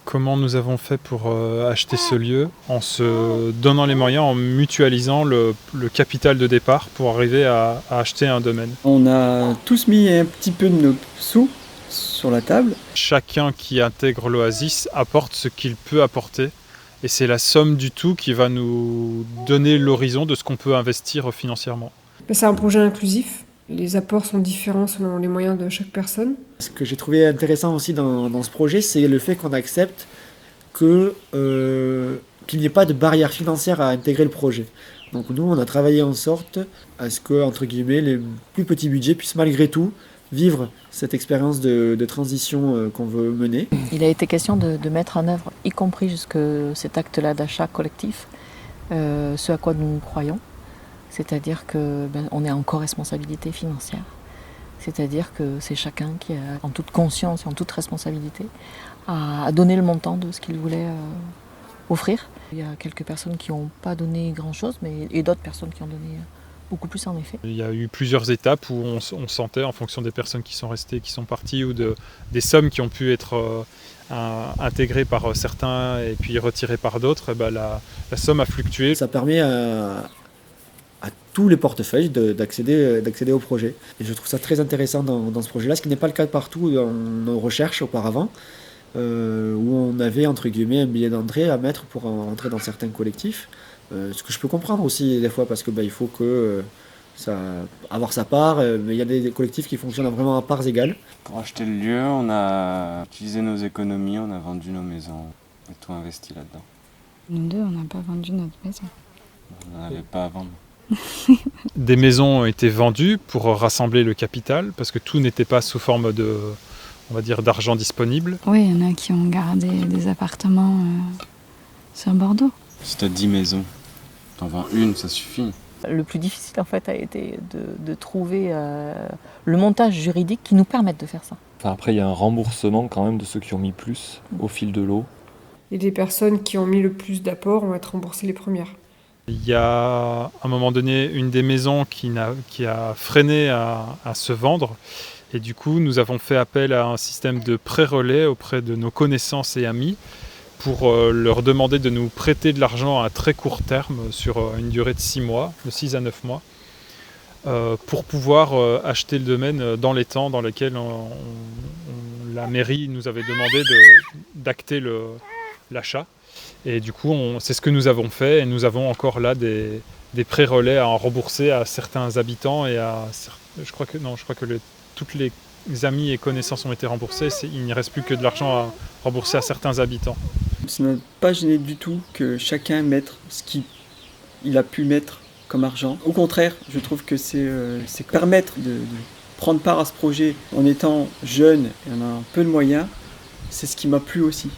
Comment nous avons fait pour acheter ce lieu? En se donnant les moyens, en mutualisant le capital de départ pour arriver à acheter un domaine. On a tous mis un petit peu de nos sous sur la table. Chacun qui intègre l'Oasis apporte ce qu'il peut apporter. Et c'est la somme du tout qui va nous donner l'horizon de ce qu'on peut investir financièrement. C'est un projet inclusif. Les apports sont différents selon les moyens de chaque personne. Ce que j'ai trouvé intéressant aussi dans ce projet, c'est le fait qu'on accepte qu'il n'y ait pas de barrière financière à intégrer le projet. Donc nous, on a travaillé en sorte à ce que, entre guillemets, les plus petits budgets puissent malgré tout vivre cette expérience de transition qu'on veut mener. Il a été question de mettre en œuvre, y compris jusque cet acte-là d'achat collectif, ce à quoi nous croyons. C'est-à-dire qu'on est en co-responsabilité financière. C'est-à-dire que c'est chacun qui, en toute conscience et en toute responsabilité, a donné le montant de ce qu'il voulait offrir. Il y a quelques personnes qui n'ont pas donné grand-chose, et d'autres personnes qui ont donné beaucoup plus en effet. Il y a eu plusieurs étapes où on sentait, en fonction des personnes qui sont restées, qui sont parties, ou des sommes qui ont pu être intégrées par certains et puis retirées par d'autres, la somme a fluctué. Ça permet à tous les portefeuilles d'accéder au projet. Et je trouve ça très intéressant dans ce projet-là, ce qui n'est pas le cas partout dans nos recherches auparavant, où on avait, entre guillemets, un billet d'entrée à mettre pour entrer dans certains collectifs. Ce que je peux comprendre aussi des fois, parce que il faut avoir sa part, mais il y a des collectifs qui fonctionnent vraiment à parts égales. Pour acheter le lieu, on a utilisé nos économies, on a vendu nos maisons et tout investi là-dedans. Nous deux, on n'a pas vendu notre maison. On n'en avait pas à vendre. Des maisons ont été vendues pour rassembler le capital, parce que tout n'était pas sous forme d'argent disponible. Oui, il y en a qui ont gardé des appartements sur Bordeaux. Si tu as 10 maisons, t'en vends une, ça suffit. Le plus difficile en fait a été de trouver le montage juridique qui nous permette de faire ça. Après, il y a un remboursement quand même de ceux qui ont mis plus au fil de l'eau. Et les personnes qui ont mis le plus d'apports vont être remboursées les premières. Il y a à un moment donné une des maisons qui a freiné à se vendre. Et du coup, nous avons fait appel à un système de pré-relais auprès de nos connaissances et amis pour leur demander de nous prêter de l'argent à très court terme sur une durée de 6 mois, de 6 à 9 mois, pour pouvoir acheter le domaine dans les temps dans lesquels la mairie nous avait demandé d'acter l'achat. Et du coup, c'est ce que nous avons fait, et nous avons encore là des pré-relais à en rembourser à certains habitants et je crois que toutes les amis et connaissances ont été remboursés. Il n'y reste plus que de l'argent à rembourser à certains habitants. Ça n'a pas gêné du tout que chacun mette ce qu'il a pu mettre comme argent. Au contraire, je trouve que c'est permettre de prendre part à ce projet en étant jeune et en ayant peu de moyens, c'est ce qui m'a plu aussi.